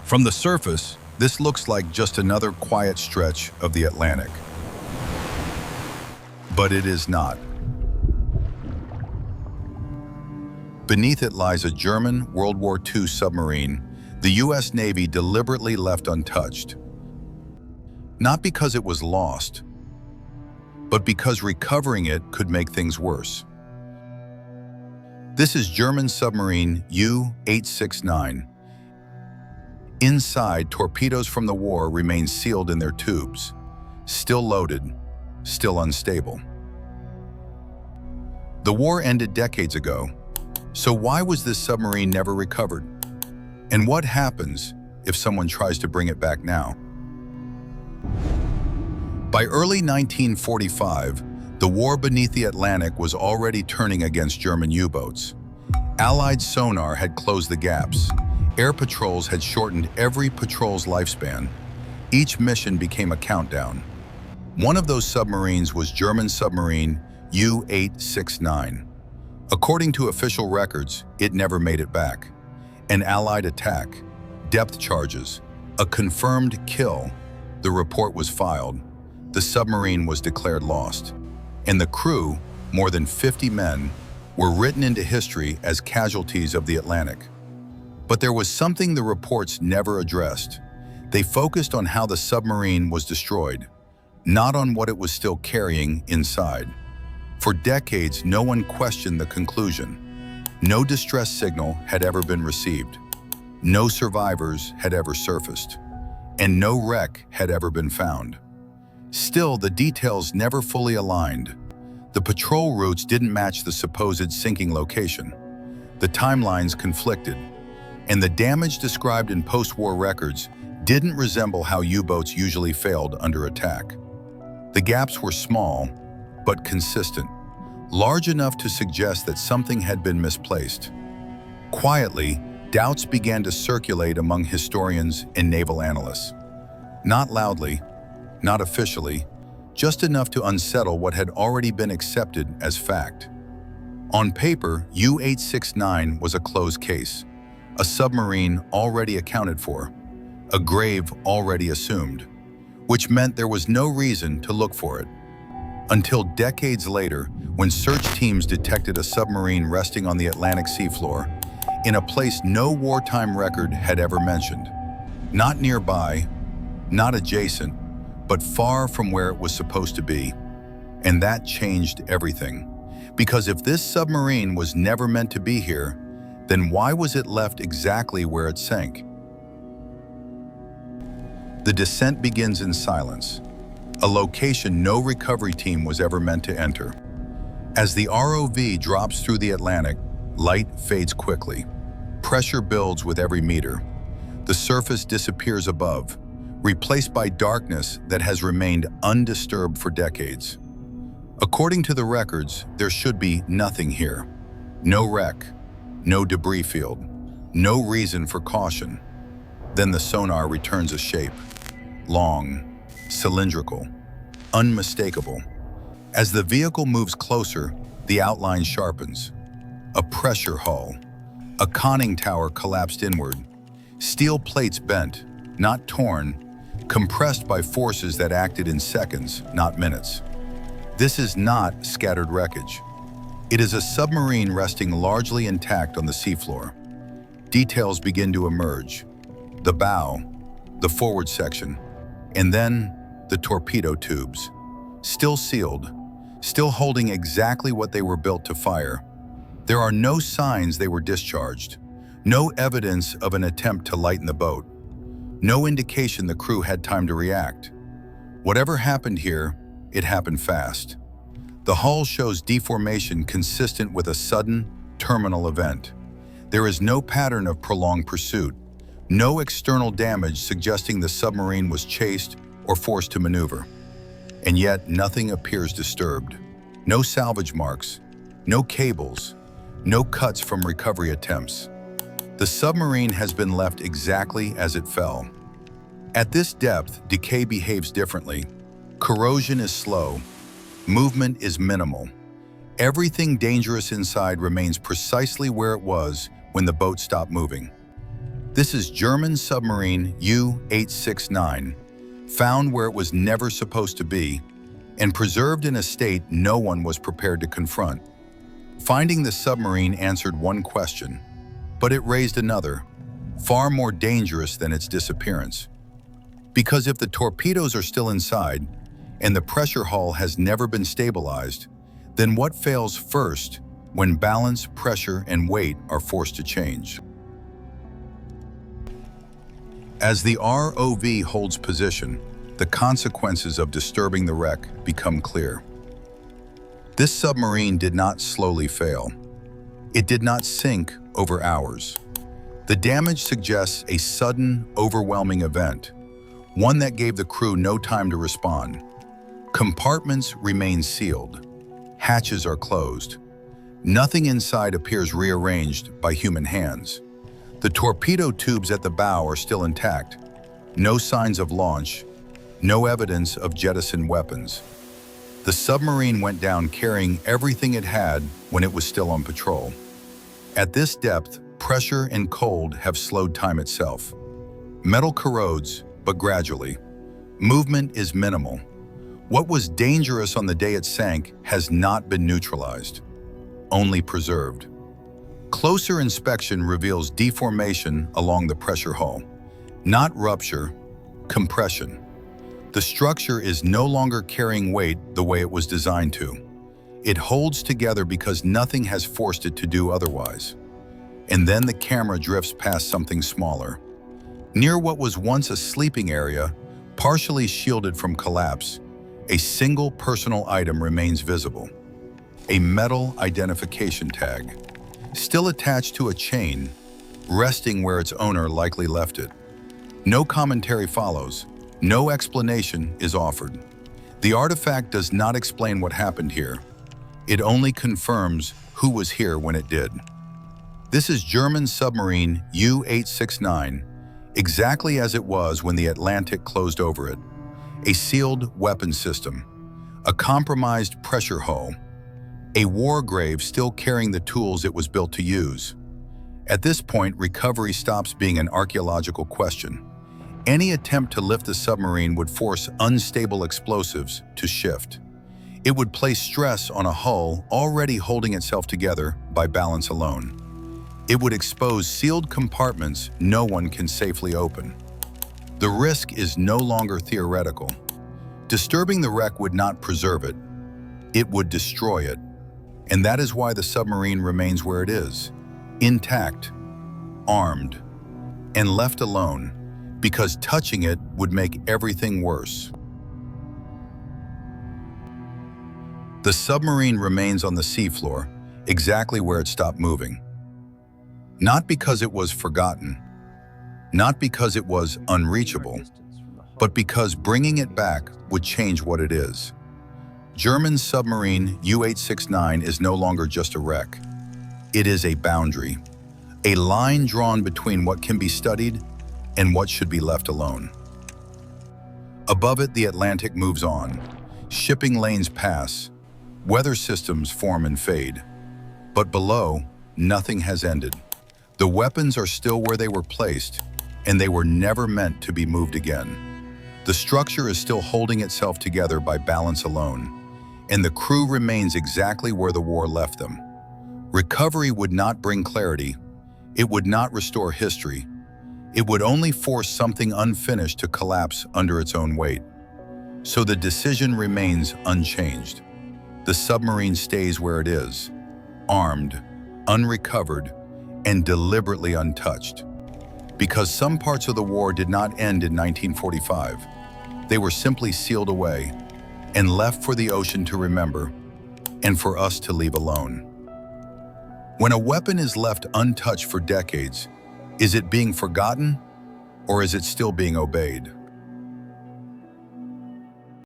From the surface, this looks like just another quiet stretch of the Atlantic. But it is not. Beneath it lies a German World War II submarine the US Navy deliberately left untouched. Not because it was lost, but because recovering it could make things worse. This is German submarine U-869. Inside, torpedoes from the war remain sealed in their tubes, still loaded, still unstable. The war ended decades ago, so why was this submarine never recovered? And what happens if someone tries to bring it back now? By early 1945, the war beneath the Atlantic was already turning against German U-boats. Allied sonar had closed the gaps. Air patrols had shortened every patrol's lifespan. Each mission became a countdown. One of those submarines was German submarine U-869. According to official records, it never made it back. An Allied attack, depth charges, a confirmed kill. The report was filed. The submarine was declared lost. And the crew, more than 50 men, were written into history as casualties of the Atlantic. But there was something the reports never addressed. They focused on how the submarine was destroyed, not on what it was still carrying inside. For decades, no one questioned the conclusion. No distress signal had ever been received. No survivors had ever surfaced. And no wreck had ever been found. Still, the details never fully aligned. The patrol routes didn't match the supposed sinking location. The timelines conflicted. And the damage described in post-war records didn't resemble how U-boats usually failed under attack. The gaps were small, but consistent, large enough to suggest that something had been misplaced. Quietly, doubts began to circulate among historians and naval analysts. Not loudly, not officially, just enough to unsettle what had already been accepted as fact. On paper, U-869 was a closed case, a submarine already accounted for, a grave already assumed, which meant there was no reason to look for it. Until decades later, when search teams detected a submarine resting on the Atlantic seafloor, in a place no wartime record had ever mentioned. Not nearby, not adjacent, but far from where it was supposed to be. And that changed everything. Because if this submarine was never meant to be here, then why was it left exactly where it sank? The descent begins in silence, a location no recovery team was ever meant to enter. As the ROV drops through the Atlantic, light fades quickly. Pressure builds with every meter. The surface disappears above, replaced by darkness that has remained undisturbed for decades. According to the records, there should be nothing here. No wreck, no debris field, no reason for caution. Then the sonar returns a shape. Long, cylindrical, unmistakable. As the vehicle moves closer, the outline sharpens. A pressure hull. A conning tower collapsed inward. Steel plates bent, not torn, compressed by forces that acted in seconds, not minutes. This is not scattered wreckage. It is a submarine resting largely intact on the seafloor. Details begin to emerge. The bow, the forward section, and then the torpedo tubes. Still sealed, still holding exactly what they were built to fire. There are no signs they were discharged, no evidence of an attempt to lighten the boat, no indication the crew had time to react. Whatever happened here, it happened fast. The hull shows deformation consistent with a sudden, terminal event. There is no pattern of prolonged pursuit, no external damage suggesting the submarine was chased or forced to maneuver. And yet, nothing appears disturbed. No salvage marks, no cables, no cuts from recovery attempts. The submarine has been left exactly as it fell. At this depth, decay behaves differently. Corrosion is slow. Movement is minimal. Everything dangerous inside remains precisely where it was when the boat stopped moving. This is German submarine U-869, found where it was never supposed to be, and preserved in a state no one was prepared to confront. Finding the submarine answered one question, but it raised another, far more dangerous than its disappearance. Because if the torpedoes are still inside, and the pressure hull has never been stabilized, then what fails first when balance, pressure, and weight are forced to change? As the ROV holds position, the consequences of disturbing the wreck become clear. This submarine did not slowly fail. It did not sink over hours. The damage suggests a sudden, overwhelming event, one that gave the crew no time to respond. Compartments remain sealed. Hatches are closed. Nothing inside appears rearranged by human hands. The torpedo tubes at the bow are still intact. No signs of launch. No evidence of jettisoned weapons. The submarine went down carrying everything it had when it was still on patrol. At this depth, pressure and cold have slowed time itself. Metal corrodes, but gradually. Movement is minimal. What was dangerous on the day it sank has not been neutralized, only preserved. Closer inspection reveals deformation along the pressure hull, not rupture, compression. The structure is no longer carrying weight the way it was designed to. It holds together because nothing has forced it to do otherwise. And then the camera drifts past something smaller. Near what was once a sleeping area, partially shielded from collapse, a single personal item remains visible. A metal identification tag, still attached to a chain, resting where its owner likely left it. No commentary follows. No explanation is offered. The artifact does not explain what happened here. It only confirms who was here when it did. This is German submarine U-869, exactly as it was when the Atlantic closed over it. A sealed weapon system, a compromised pressure hull, a war grave still carrying the tools it was built to use. At this point, recovery stops being an archaeological question. Any attempt to lift the submarine would force unstable explosives to shift. It would place stress on a hull already holding itself together by balance alone. It would expose sealed compartments no one can safely open. The risk is no longer theoretical. Disturbing the wreck would not preserve it. It would destroy it. And that is why the submarine remains where it is, intact, armed, and left alone, because touching it would make everything worse. The submarine remains on the seafloor, exactly where it stopped moving. Not because it was forgotten, not because it was unreachable, but because bringing it back would change what it is. German submarine U-869 is no longer just a wreck. It is a boundary, a line drawn between what can be studied and what should be left alone. Above it, the Atlantic moves on. Shipping lanes pass. Weather systems form and fade. But below, nothing has ended. The weapons are still where they were placed, and they were never meant to be moved again. The structure is still holding itself together by balance alone, and the crew remains exactly where the war left them. Recovery would not bring clarity. It would not restore history. It would only force something unfinished to collapse under its own weight. So the decision remains unchanged. The submarine stays where it is, armed, unrecovered, and deliberately untouched. Because some parts of the war did not end in 1945. They were simply sealed away and left for the ocean to remember and for us to leave alone. When a weapon is left untouched for decades, is it being forgotten or is it still being obeyed?